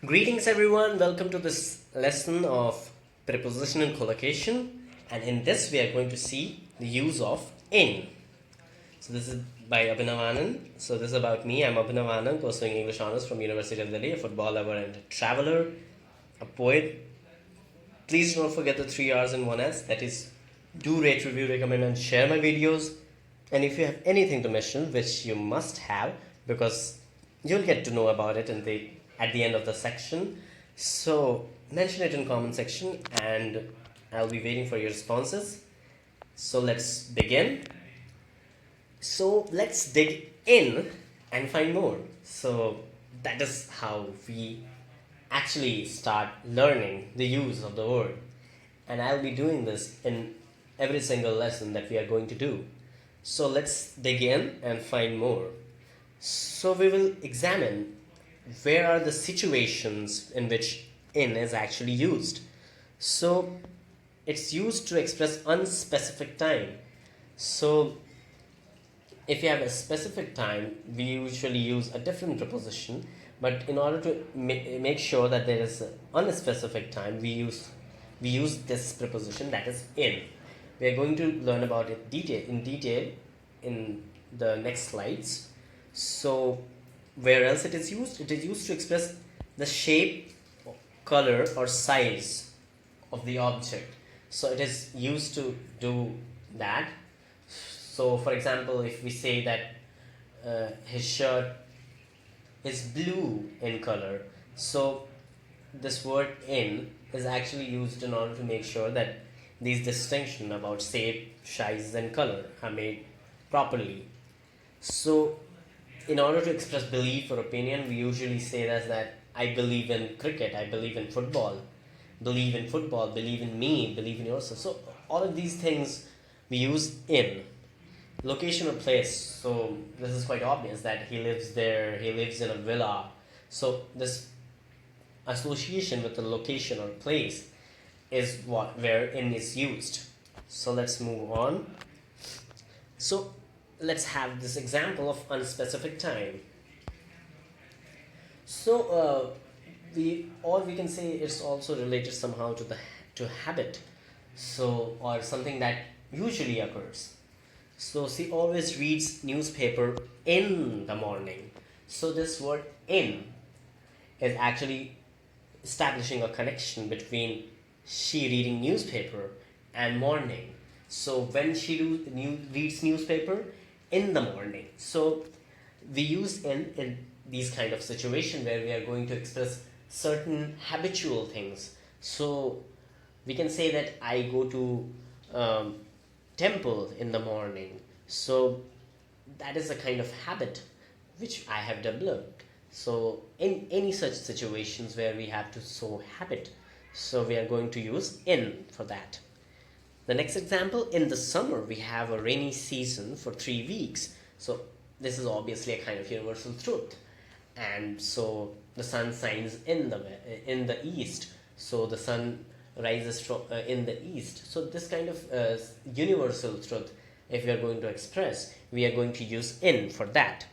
Greetings everyone, welcome to this lesson of preposition and collocation, and in this we are going to see the use of in. So this is by Abhinav Anand. So this is about me. I'm Abhinav Anand, pursuing English honors from University of Delhi, a football lover and a traveler, a poet. Please don't forget the 3 R's and 1 S, that is do, rate, review, recommend and share my videos. And if you have anything to mention, which you must have because you'll get to know about it at the end of the section, so mention it in comment section and I'll be waiting for your responses. So let's begin. So let's dig in and find more. So that is how we actually start learning the use of the word, and I'll be doing this in every single lesson that we are going to do. So let's dig in and find more. So we will examine where are the situations in which in is actually used. So it's used to express unspecific time. So if you have a specific time, we usually use a different preposition, but in order to make sure that there is an unspecific time, we use this preposition, that is in. We are going to learn about it in detail in the next slides. So where else it is used? It is used to express the shape, color or size of the object. So it is used to do that. So for example, if we say that his shirt is blue in color, so this word in is actually used in order to make sure that these distinctions about shape, size and color are made properly. So in order to express belief or opinion, we usually say that I believe in cricket, I believe in football, believe in me, believe in yourself. So all of these things we use in. Location or place, so this is quite obvious that he lives there, he lives in a villa. So this association with the location or place is where in is used. So let's move on. So let's have this example of unspecific time. So we can say it's also related somehow to habit, so or something that usually occurs. So she always reads newspaper in the morning. So this word in is actually establishing a connection between she reading newspaper and morning. So when she reads newspaper in the morning. So we use in these kind of situation where we are going to express certain habitual things. So we can say that I go to temple in the morning. So that is a kind of habit which I have developed. So in any such situations where we have to show habit, so we are going to use in for that. The next example, in the summer we have a rainy season for 3 weeks. So this is obviously a kind of universal truth. And so the sun shines in the east. So the sun rises from in the east. So this kind of universal truth, if we are going to express, we are going to use in for that.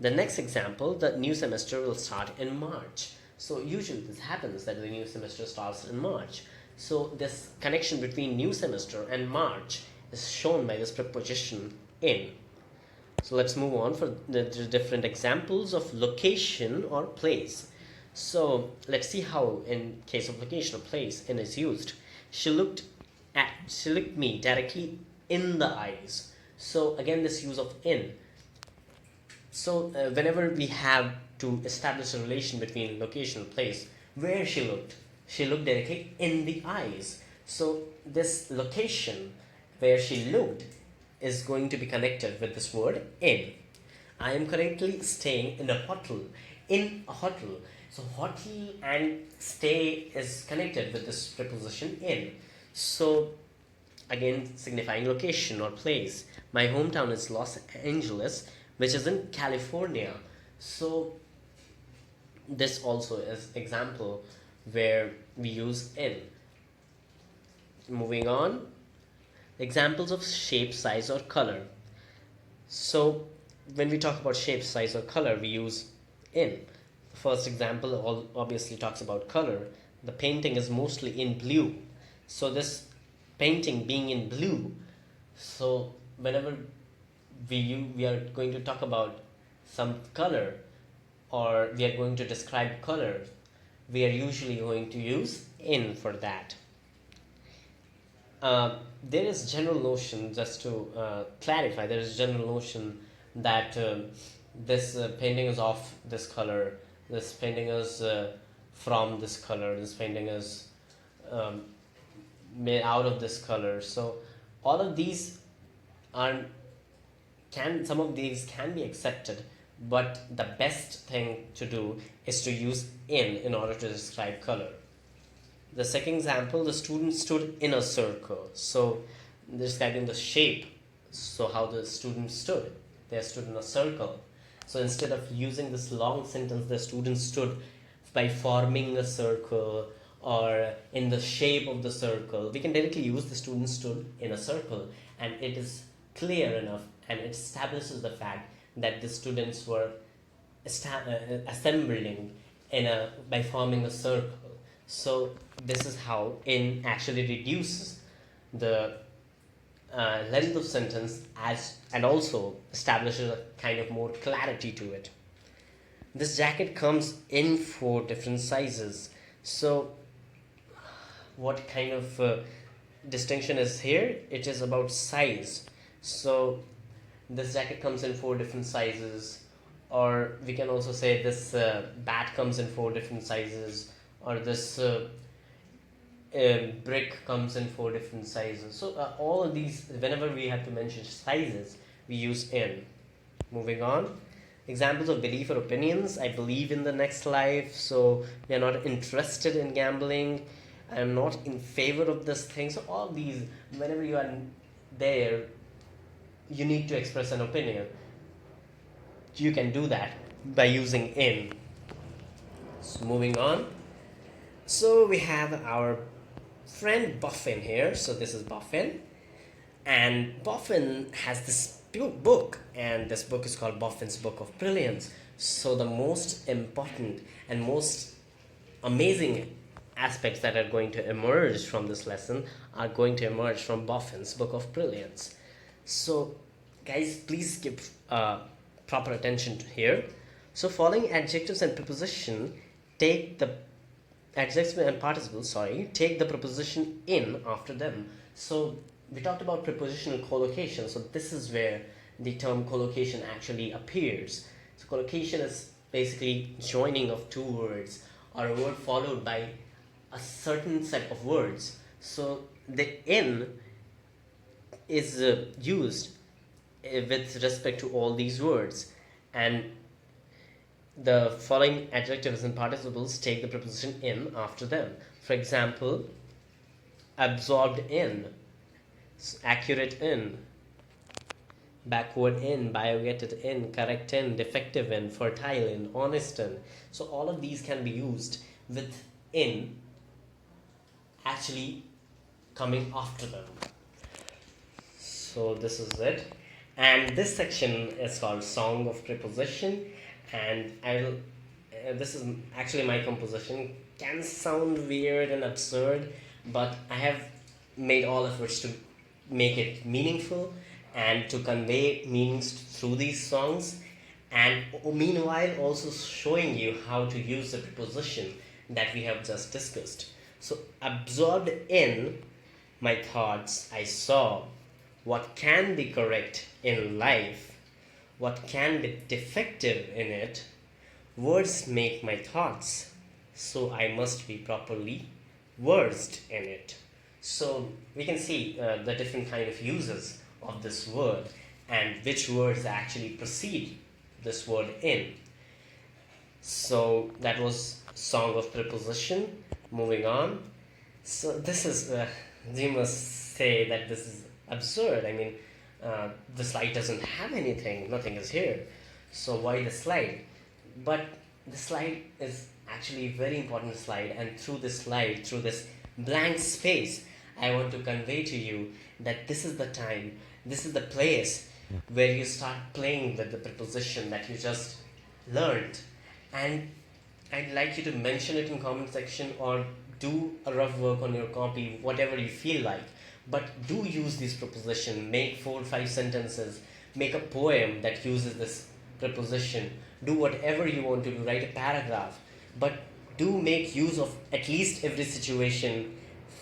The next example, the new semester will start in March. So usually this happens that the new semester starts in March. So this connection between new semester and March is shown by this preposition in. So let's move on for the different examples of location or place. So let's see how in case of location or place in is used. She looked me directly in the eyes. So again, this use of in. So whenever we have to establish a relation between location and place, where she looked directly in the eyes. So this location where she looked is going to be connected with this word in. I am currently staying in a hotel. In a hotel. So hotel and stay is connected with this preposition in. So again, signifying location or place. My hometown is Los Angeles, which is in California. So this also is example where we use in. Moving on, examples of shape, size or color. So when we talk about shape, size or color, we use in. first example obviously talks about color. The painting is mostly in blue. So this painting being in blue, so whenever we are going to talk about some color, or we are going to describe color, we are usually going to use in for that. There is general notion, just to clarify, there is general notion that this painting is of this color, this painting is from this color, this painting is made out of this color. So all of these are some of these can be accepted, but the best thing to do is to use in order to describe color. The second example, the student stood in a circle. So describing the shape, so how the student stood. They stood in a circle. So instead of using this long sentence, the student stood by forming a circle or in the shape of the circle, we can directly use the student stood in a circle, and it is clear enough, and it establishes the fact that the students were assembling by forming a circle. So this is how in actually reduces the length of sentence and also establishes a kind of more clarity to it. This jacket comes in 4 different sizes. So what kind of distinction is here? It is about size. So this jacket comes in 4 different sizes, or we can also say this bat comes in 4 different sizes, or this brick comes in 4 different sizes. So all of these, whenever we have to mention sizes, we use in. Moving on, examples of belief or opinions. I believe in the next life, so we are not interested in gambling. I am not in favor of this thing. So all these, whenever you are there, you need to express an opinion. You can do that by using in. So moving on. So we have our friend Buffin here. So this is Buffin. And Buffin has this book. And this book is called Buffin's Book of Brilliance. So the most important and most amazing aspects that are going to emerge from this lesson are going to emerge from Buffin's Book of Brilliance. So guys, please give proper attention to here. So following adjectives and preposition, take the adjectives and participles, take the preposition in after them. So we talked about prepositional collocation. So this is where the term collocation actually appears. So collocation is basically joining of 2 words, or a word followed by a certain set of words. So the in is used with respect to all these words, and the following adjectives and participles take the preposition in after them. For example, absorbed in, accurate in, backward in, biogated in, correct in, defective in, fertile in, honest in. So all of these can be used with in actually coming after them. So this is it. And this section is called Song of Preposition, and this is actually my composition. Can sound weird and absurd, but I have made all efforts to make it meaningful and to convey meanings through these songs, and meanwhile also showing you how to use the preposition that we have just discussed. So absorbed in my thoughts, I saw what can be correct in life, what can be defective in it. Words make my thoughts, so I must be properly versed in it. So we can see the different kind of uses of this word and which words actually precede this word in. So that was Song of Preposition. Moving on. So this is, you must say that this is absurd. I mean, the slide doesn't have anything, nothing is here. So why the slide? But the slide is actually a very important slide, and through this slide, through this blank space, I want to convey to you that this is the time, this is the place where you start playing with the preposition that you just learned. And I'd like you to mention it in comment section or do a rough work on your copy, whatever you feel like. But do use this preposition. Make 4 or 5 sentences. Make a poem that uses this preposition. Do whatever you want to do. Write a paragraph. But do make use of at least every situation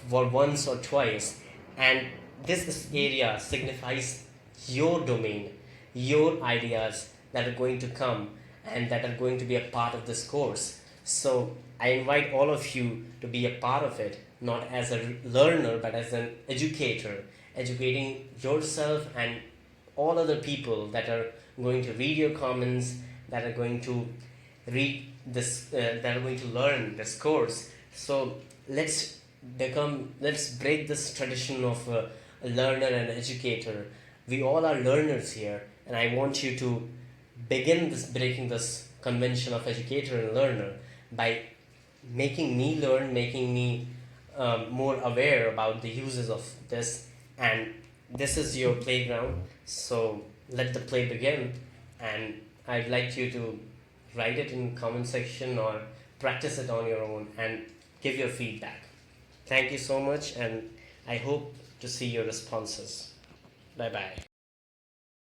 for once or twice. And this area signifies your domain, your ideas that are going to come and that are going to be a part of this course. So I invite all of you to be a part of it, not as a learner but as an educator, educating yourself and all other people that are going to read your comments, that are going to read this, that are going to learn this course. So let's break this tradition of a learner and educator. We all are learners here, and I want you to begin this breaking this convention of educator and learner by making me learn, making me more aware about the uses of this. And this is your playground, so let the play begin. And I'd like you to write it in comment section or practice it on your own and give your feedback. Thank you so much, and I hope to see your responses. Bye bye.